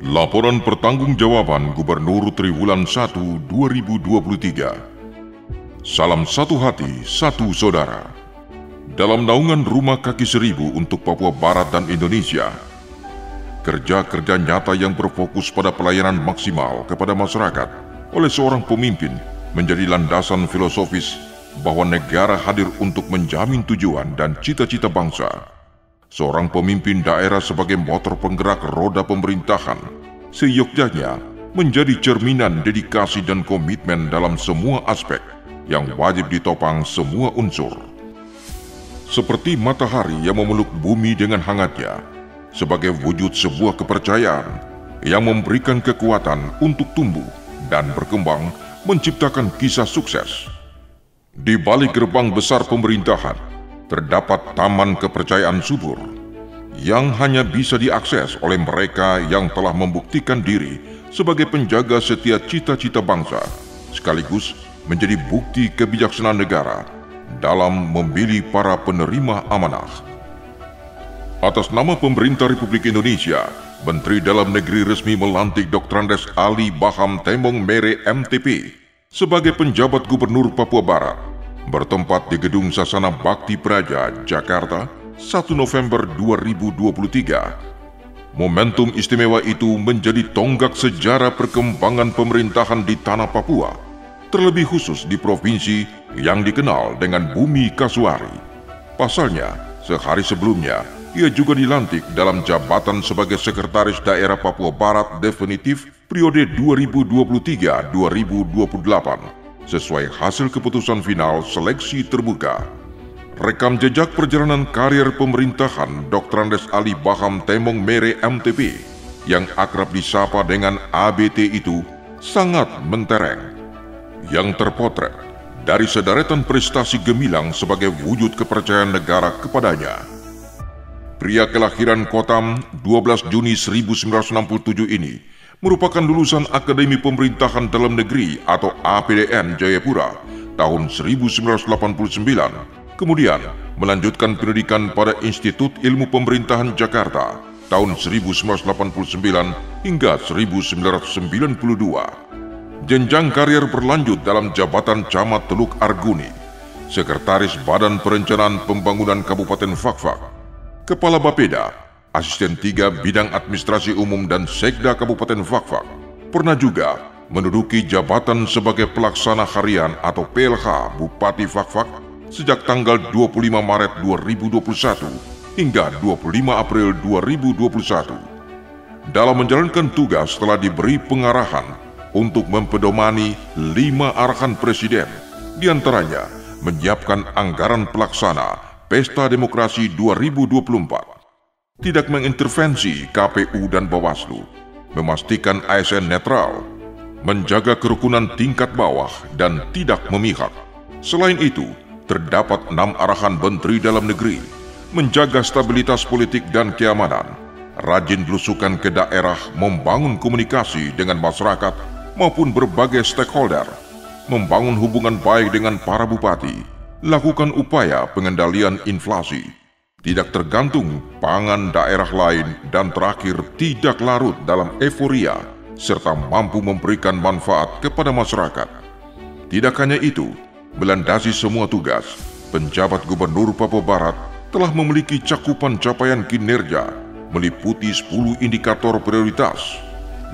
Laporan Pertanggungjawaban Gubernur Triwulan 1 2023. Salam satu hati, satu saudara. Dalam naungan Rumah Kaki Seribu untuk Papua Barat dan Indonesia, kerja-kerja nyata yang berfokus pada pelayanan maksimal kepada masyarakat oleh seorang pemimpin menjadi landasan filosofis bahwa negara hadir untuk menjamin tujuan dan cita-cita bangsa. Seorang pemimpin daerah sebagai motor penggerak roda pemerintahan, seyogyanya menjadi cerminan dedikasi dan komitmen dalam semua aspek yang wajib ditopang semua unsur. Seperti matahari yang memeluk bumi dengan hangatnya, sebagai wujud sebuah kepercayaan yang memberikan kekuatan untuk tumbuh dan berkembang menciptakan kisah sukses. Di balik gerbang besar pemerintahan, terdapat taman kepercayaan subur yang hanya bisa diakses oleh mereka yang telah membuktikan diri sebagai penjaga setia cita-cita bangsa, sekaligus menjadi bukti kebijaksanaan negara dalam memilih para penerima amanah. Atas nama pemerintah Republik Indonesia, Menteri Dalam Negeri resmi melantik Dr. Andes Ali Baham Tembong Mere MTP sebagai penjabat Gubernur Papua Barat, bertempat di Gedung Sasana Bakti Praja, Jakarta, 1 November 2023. Momentum istimewa itu menjadi tonggak sejarah perkembangan pemerintahan di tanah Papua, terlebih khusus di provinsi yang dikenal dengan Bumi Kasuari. Pasalnya, sehari sebelumnya, ia juga dilantik dalam jabatan sebagai Sekretaris Daerah Papua Barat definitif periode 2023-2028. Sesuai hasil keputusan final seleksi terbuka. Rekam jejak perjalanan karir pemerintahan Dr. Andes Ali Baham Tembong Mere MTP yang akrab disapa dengan ABT itu sangat mentereng. Yang terpotret dari sederetan prestasi gemilang sebagai wujud kepercayaan negara kepadanya. Pria kelahiran Kotam 12 Juni 1967 ini merupakan lulusan Akademi Pemerintahan Dalam Negeri atau APDN Jayapura tahun 1989, kemudian melanjutkan pendidikan pada Institut Ilmu Pemerintahan Jakarta tahun 1989 hingga 1992. Jenjang karier berlanjut dalam jabatan Camat Teluk Arguni, Sekretaris Badan Perencanaan Pembangunan Kabupaten Fakfak, Kepala Bapeda, Asisten 3 Bidang Administrasi Umum dan Sekda Kabupaten Fakfak. Pernah juga menduduki jabatan sebagai Pelaksana Harian atau PLH Bupati Fakfak sejak tanggal 25 Maret 2021 hingga 25 April 2021. Dalam menjalankan tugas telah diberi pengarahan untuk mempedomani 5 arahan Presiden, diantaranya menyiapkan anggaran pelaksana Pesta Demokrasi 2024, tidak mengintervensi KPU dan Bawaslu, memastikan ASN netral, menjaga kerukunan tingkat bawah dan tidak memihak. Selain itu, terdapat 6 arahan Menteri Dalam Negeri, menjaga stabilitas politik dan keamanan, rajin belusukan ke daerah, membangun komunikasi dengan masyarakat maupun berbagai stakeholder, membangun hubungan baik dengan para bupati, lakukan upaya pengendalian inflasi, tidak tergantung pangan daerah lain, dan terakhir tidak larut dalam euforia, serta mampu memberikan manfaat kepada masyarakat. Tidak hanya itu, melandasi semua tugas, penjabat Gubernur Papua Barat telah memiliki cakupan capaian kinerja meliputi 10 indikator prioritas,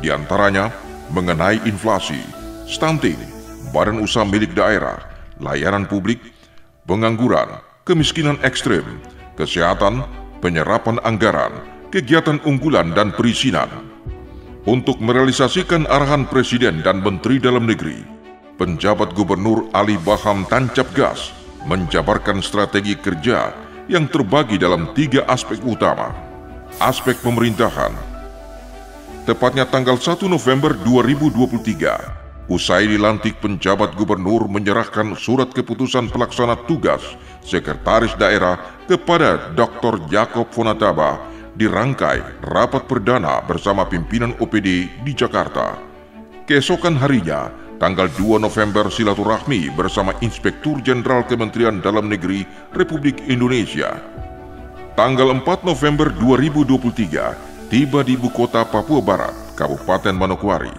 diantaranya mengenai inflasi, stunting, badan usaha milik daerah, layanan publik, pengangguran, kemiskinan ekstrem, kesehatan, penyerapan anggaran, kegiatan unggulan dan perizinan. Untuk merealisasikan arahan Presiden dan Menteri Dalam Negeri, penjabat Gubernur Ali Baham tancap gas menjabarkan strategi kerja yang terbagi dalam 3 aspek utama. Aspek pemerintahan. Tepatnya tanggal 1 November 2023, usai dilantik, penjabat Gubernur menyerahkan surat keputusan pelaksana tugas Sekretaris Daerah kepada Dr. Jacob Fonataba di rangkai rapat perdana bersama pimpinan OPD di Jakarta. Keesokan harinya, tanggal 2 November, silaturahmi bersama Inspektur Jenderal Kementerian Dalam Negeri Republik Indonesia. Tanggal 4 November 2023, tiba di ibu kota Papua Barat, Kabupaten Manokwari.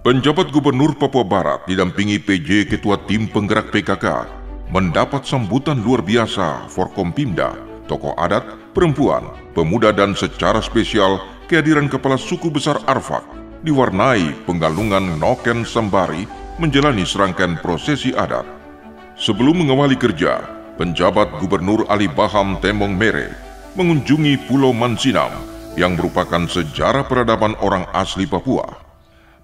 Penjabat Gubernur Papua Barat didampingi PJ Ketua Tim Penggerak PKK mendapat sambutan luar biasa Forkompimda, tokoh adat, perempuan, pemuda dan secara spesial kehadiran Kepala Suku Besar Arfak diwarnai penggalungan noken sembari menjalani serangkaian prosesi adat. Sebelum mengawali kerja, penjabat Gubernur Ali Baham Tembong Mere mengunjungi Pulau Mansinam yang merupakan sejarah peradaban orang asli Papua.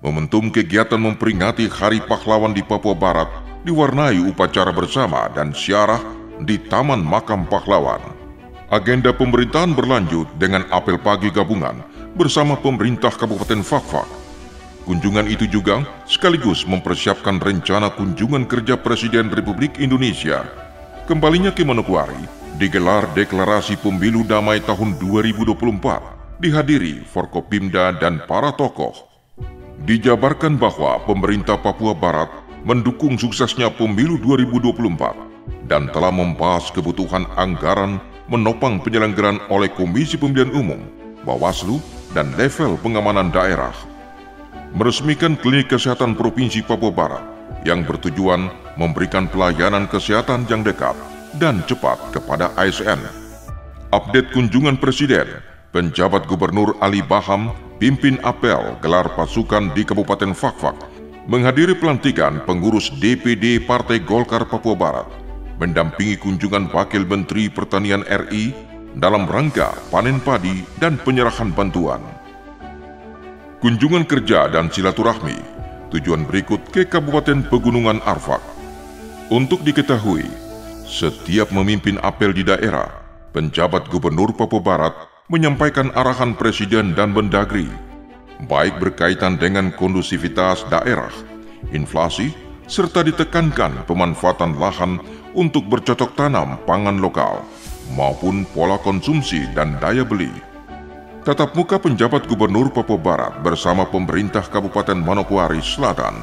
Momentum kegiatan memperingati Hari Pahlawan di Papua Barat diwarnai upacara bersama dan syarah di Taman Makam Pahlawan. Agenda pemerintahan berlanjut dengan apel pagi gabungan bersama pemerintah Kabupaten Fakfak. Kunjungan itu juga sekaligus mempersiapkan rencana kunjungan kerja Presiden Republik Indonesia. Kembalinya ke Manokwari digelar deklarasi pemilu damai tahun 2024, dihadiri Forkopimda dan para tokoh. Dijabarkan bahwa pemerintah Papua Barat mendukung suksesnya pemilu 2024 dan telah membahas kebutuhan anggaran menopang penyelenggaraan oleh Komisi Pemilihan Umum, Bawaslu, dan level pengamanan daerah. Meresmikan Klinik Kesehatan Provinsi Papua Barat yang bertujuan memberikan pelayanan kesehatan yang dekat dan cepat kepada ASN. Update kunjungan Presiden, penjabat Gubernur Ali Baham pimpin apel gelar pasukan di Kabupaten Fakfak, menghadiri pelantikan pengurus DPD Partai Golkar Papua Barat, mendampingi kunjungan Wakil Menteri Pertanian RI dalam rangka panen padi dan penyerahan bantuan. Kunjungan kerja dan silaturahmi, tujuan berikut ke Kabupaten Pegunungan Arfak. Untuk diketahui, setiap memimpin apel di daerah, penjabat Gubernur Papua Barat menyampaikan arahan Presiden dan Mendagri, baik berkaitan dengan kondusivitas daerah, inflasi, serta ditekankan pemanfaatan lahan untuk bercocok tanam pangan lokal, maupun pola konsumsi dan daya beli. Tatap muka penjabat Gubernur Papua Barat bersama pemerintah Kabupaten Manokwari Selatan,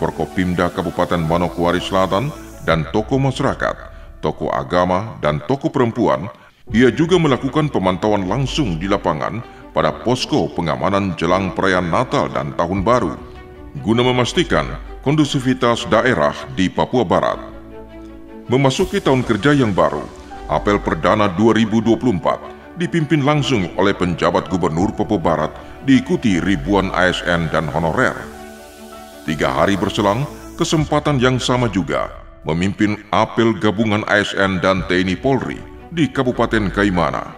Forkopimda Kabupaten Manokwari Selatan, dan tokoh masyarakat, tokoh agama, dan tokoh perempuan. Ia juga melakukan pemantauan langsung di lapangan pada posko pengamanan jelang perayaan Natal dan Tahun Baru, guna memastikan kondusivitas daerah di Papua Barat. Memasuki tahun kerja yang baru, apel perdana 2024 dipimpin langsung oleh penjabat Gubernur Papua Barat diikuti ribuan ASN dan honorer. 3 hari berselang, kesempatan yang sama juga memimpin apel gabungan ASN dan TNI Polri di Kabupaten Kaimana.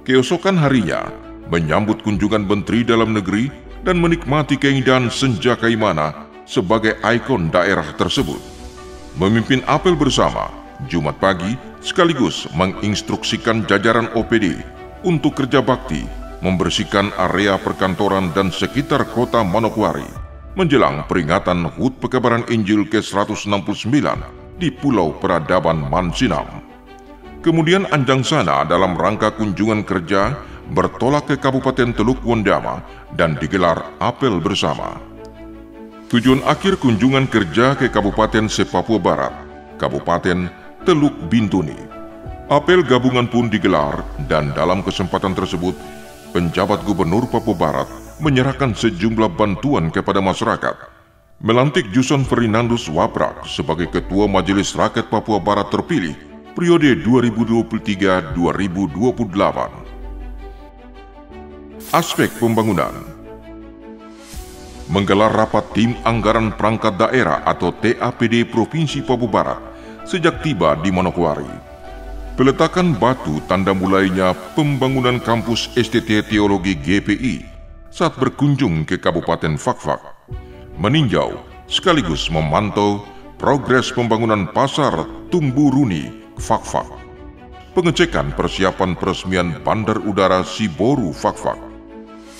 Keesokan harinya, menyambut kunjungan Menteri Dalam Negeri dan menikmati keindahan senja Kaimana sebagai ikon daerah tersebut. Memimpin apel bersama, Jumat pagi sekaligus menginstruksikan jajaran OPD untuk kerja bakti, membersihkan area perkantoran dan sekitar kota Manokwari menjelang peringatan HUT Pekabaran Injil ke-169 di Pulau Peradaban Mansinam. Kemudian Anjang Sana dalam rangka kunjungan kerja bertolak ke Kabupaten Teluk Wondama dan digelar apel bersama. Tujuan akhir kunjungan kerja ke Kabupaten Sepapua Barat, Kabupaten Teluk Bintuni. Apel gabungan pun digelar dan dalam kesempatan tersebut, penjabat Gubernur Papua Barat menyerahkan sejumlah bantuan kepada masyarakat. Melantik Juson Ferdinandus Waprak sebagai Ketua Majelis Rakyat Papua Barat terpilih periode 2023-2028. Aspek pembangunan. Menggelar rapat tim anggaran perangkat daerah atau TAPD Provinsi Papua Barat sejak tiba di Manokwari. Peletakan batu tanda mulainya pembangunan kampus STT Teologi GPI saat berkunjung ke Kabupaten Fakfak, meninjau sekaligus memantau progres pembangunan pasar Tumburuni Fakfak, pengecekan persiapan peresmian Bandar Udara Siboru Fakfak,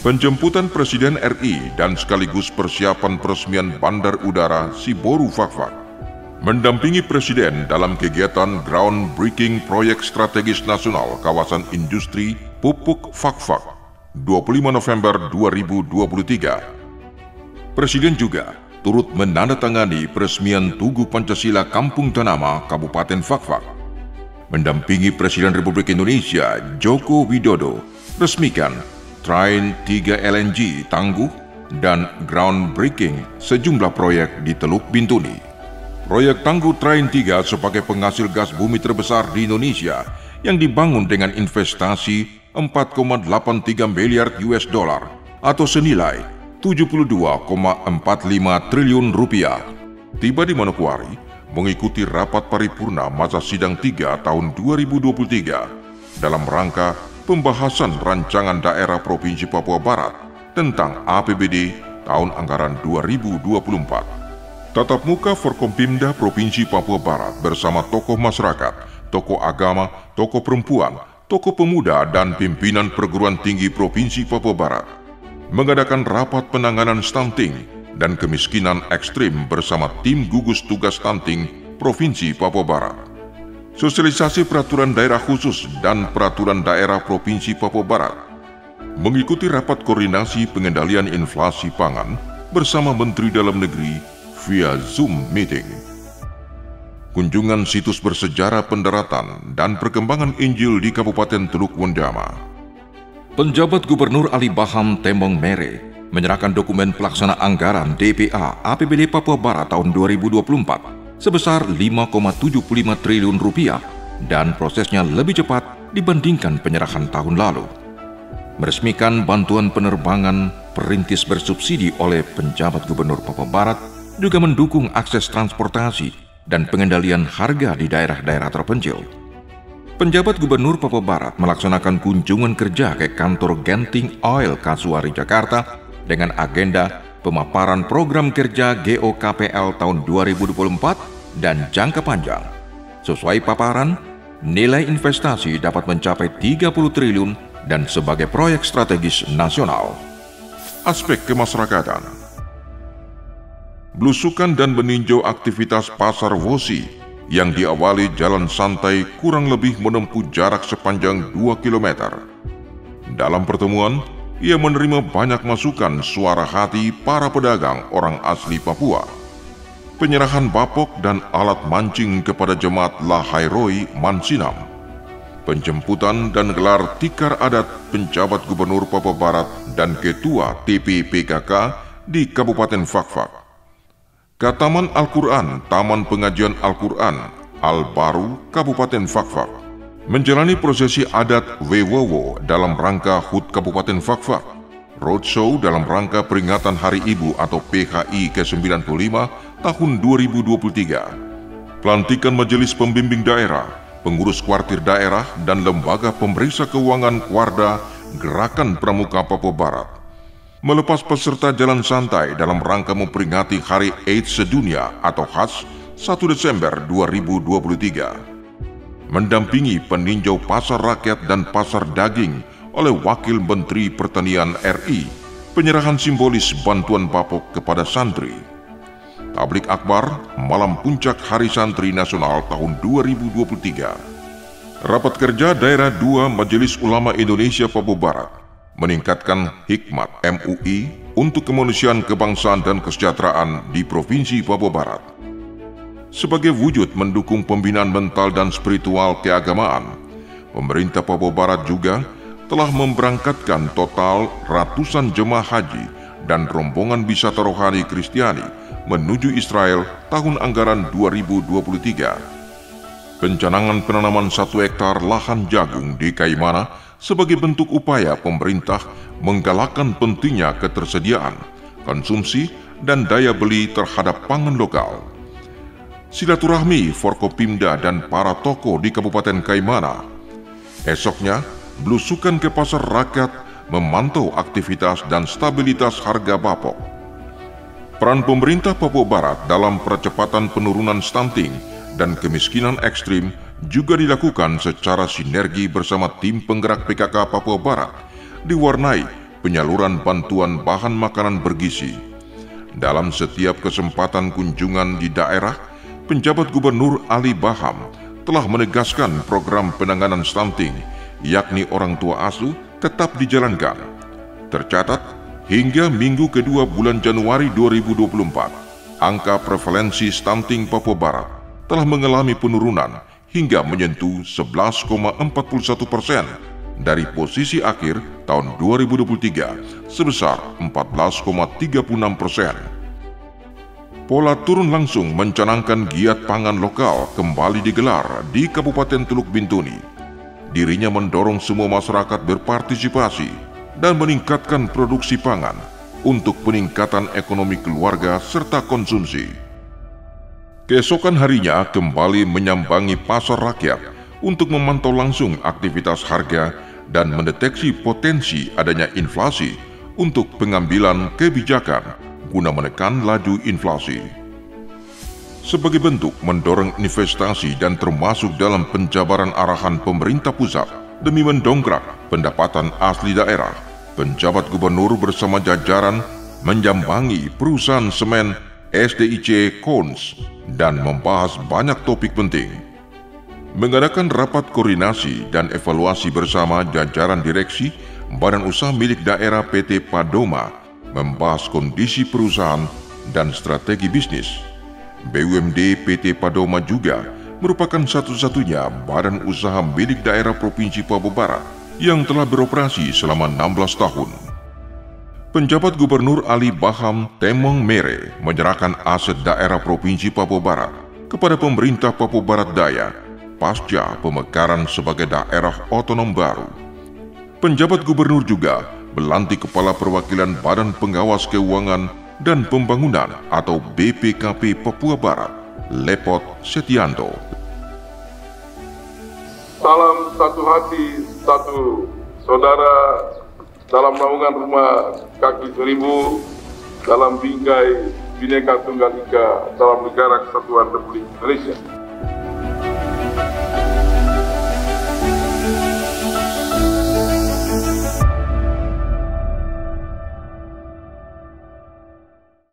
penjemputan Presiden RI dan sekaligus persiapan peresmian Bandar Udara Siboru Fakfak, mendampingi Presiden dalam kegiatan groundbreaking proyek strategis nasional kawasan industri pupuk Fakfak 25 November 2023. Presiden juga turut menandatangani peresmian Tugu Pancasila Kampung Tanama Kabupaten Fakfak. Mendampingi Presiden Republik Indonesia Joko Widodo resmikan Train 3 LNG tangguh, dan groundbreaking sejumlah proyek di Teluk Bintuni. Proyek tangguh Train 3 sebagai penghasil gas bumi terbesar di Indonesia yang dibangun dengan investasi 4,83 miliar US dollar atau senilai 72,45 triliun rupiah. Tiba di Manokwari mengikuti rapat paripurna masa sidang 3 tahun 2023 dalam rangka pembahasan rancangan daerah Provinsi Papua Barat tentang APBD tahun anggaran 2024. Tatap muka Forkompimda Provinsi Papua Barat bersama tokoh masyarakat, tokoh agama, tokoh perempuan, tokoh pemuda, dan pimpinan perguruan tinggi Provinsi Papua Barat mengadakan rapat penanganan stunting dan kemiskinan ekstrim bersama tim gugus tugas stunting Provinsi Papua Barat. Sosialisasi peraturan daerah khusus dan peraturan daerah Provinsi Papua Barat. Mengikuti rapat koordinasi pengendalian inflasi pangan bersama Menteri Dalam Negeri via Zoom meeting. Kunjungan situs bersejarah pendaratan dan perkembangan Injil di Kabupaten Teluk Wondama. Penjabat Gubernur Ali Baham Tembong Mere menyerahkan dokumen pelaksana anggaran DPA APBD Papua Barat tahun 2024 sebesar 5,75 triliun rupiah dan prosesnya lebih cepat dibandingkan penyerahan tahun lalu. Meresmikan bantuan penerbangan perintis bersubsidi oleh penjabat Gubernur Papua Barat juga mendukung akses transportasi dan pengendalian harga di daerah-daerah terpencil. Penjabat Gubernur Papua Barat melaksanakan kunjungan kerja ke kantor Genting Oil Kasuari Jakarta dengan agenda pemaparan program kerja GOKPL tahun 2024 dan jangka panjang. Sesuai paparan, nilai investasi dapat mencapai 30 triliun dan sebagai proyek strategis nasional. Aspek kemasyarakatan. Belusukan dan meninjau aktivitas Pasar Wosi yang diawali jalan santai kurang lebih menempuh jarak sepanjang 2 km. Dalam pertemuan, ia menerima banyak masukan suara hati para pedagang orang asli Papua. Penyerahan bapok dan alat mancing kepada jemaat Lahairoi Mansinam. Penjemputan dan gelar tikar adat penjabat Gubernur Papua Barat dan Ketua TPPKK di Kabupaten Fakfak. Kataman Al-Quran, Taman Pengajian Al-Quran, Al-Baru, Kabupaten Fakfak. Menjalani prosesi adat Wewowo dalam rangka HUT Kabupaten Fakfak. Roadshow dalam rangka peringatan Hari Ibu atau PHI ke-95 tahun 2023. Pelantikan Majelis Pembimbing Daerah, Pengurus Kuartir Daerah, dan Lembaga Pemeriksa Keuangan Kuarda Gerakan Pramuka Papua Barat. Melepas peserta jalan santai dalam rangka memperingati Hari AIDS Sedunia atau HAS 1 Desember 2023. Mendampingi peninjau pasar rakyat dan pasar daging oleh Wakil Menteri Pertanian RI, penyerahan simbolis bantuan bapok kepada santri. Tablik akbar malam puncak Hari Santri Nasional tahun 2023. Rapat kerja Daerah 2 Majelis Ulama Indonesia Papua Barat meningkatkan hikmat MUI untuk kemanusiaan, kebangsaan, dan kesejahteraan di Provinsi Papua Barat. Sebagai wujud mendukung pembinaan mental dan spiritual keagamaan, pemerintah Papua Barat juga telah memberangkatkan total ratusan jemaah haji dan rombongan wisata rohani Kristiani menuju Israel tahun anggaran 2023. Pencanangan penanaman 1 hektar lahan jagung di Kaimana sebagai bentuk upaya pemerintah menggalakkan pentingnya ketersediaan, konsumsi, dan daya beli terhadap pangan lokal. Silaturahmi Forkopimda dan para tokoh di Kabupaten Kaimana. Esoknya, belusukan ke pasar rakyat memantau aktivitas dan stabilitas harga bapok. Peran pemerintah Papua Barat dalam percepatan penurunan stunting dan kemiskinan ekstrim juga dilakukan secara sinergi bersama tim penggerak PKK Papua Barat, diwarnai penyaluran bantuan bahan makanan bergizi. Dalam setiap kesempatan kunjungan di daerah, penjabat Gubernur Ali Baham telah menegaskan program penanganan stunting, yakni orang tua asuh, tetap dijalankan. Tercatat, hingga minggu kedua bulan Januari 2024, angka prevalensi stunting Papua Barat telah mengalami penurunan hingga menyentuh 11,41%, dari posisi akhir tahun 2023 sebesar 14,36%. Pola turun langsung mencanangkan giat pangan lokal kembali digelar di Kabupaten Teluk Bintuni. Dirinya mendorong semua masyarakat berpartisipasi dan meningkatkan produksi pangan untuk peningkatan ekonomi keluarga serta konsumsi. Keesokan harinya kembali menyambangi pasar rakyat untuk memantau langsung aktivitas harga dan mendeteksi potensi adanya inflasi untuk pengambilan kebijakan guna menekan laju inflasi. Sebagai bentuk mendorong investasi dan termasuk dalam penjabaran arahan pemerintah pusat demi mendongkrak pendapatan asli daerah, penjabat gubernur bersama jajaran menyambangi perusahaan semen SDIC Kons dan membahas banyak topik penting. Mengadakan rapat koordinasi dan evaluasi bersama jajaran direksi Badan Usaha Milik Daerah PT Padoma, membahas kondisi perusahaan dan strategi bisnis. BUMD PT Padoma juga merupakan satu-satunya badan usaha milik daerah Provinsi Papua Barat yang telah beroperasi selama 16 tahun. Penjabat Gubernur Ali Baham Temong Mere menyerahkan aset daerah Provinsi Papua Barat kepada pemerintah Papua Barat Daya pasca pemekaran sebagai daerah otonom baru. Penjabat Gubernur juga melantik Kepala Perwakilan Badan Pengawas Keuangan dan Pembangunan atau BPKP Papua Barat, Lepot Setianto. Salam satu hati, satu saudara dalam naungan Rumah Kaki Seribu, dalam bingkai Bhinneka Tunggal Ika, dalam Negara Kesatuan Republik Indonesia.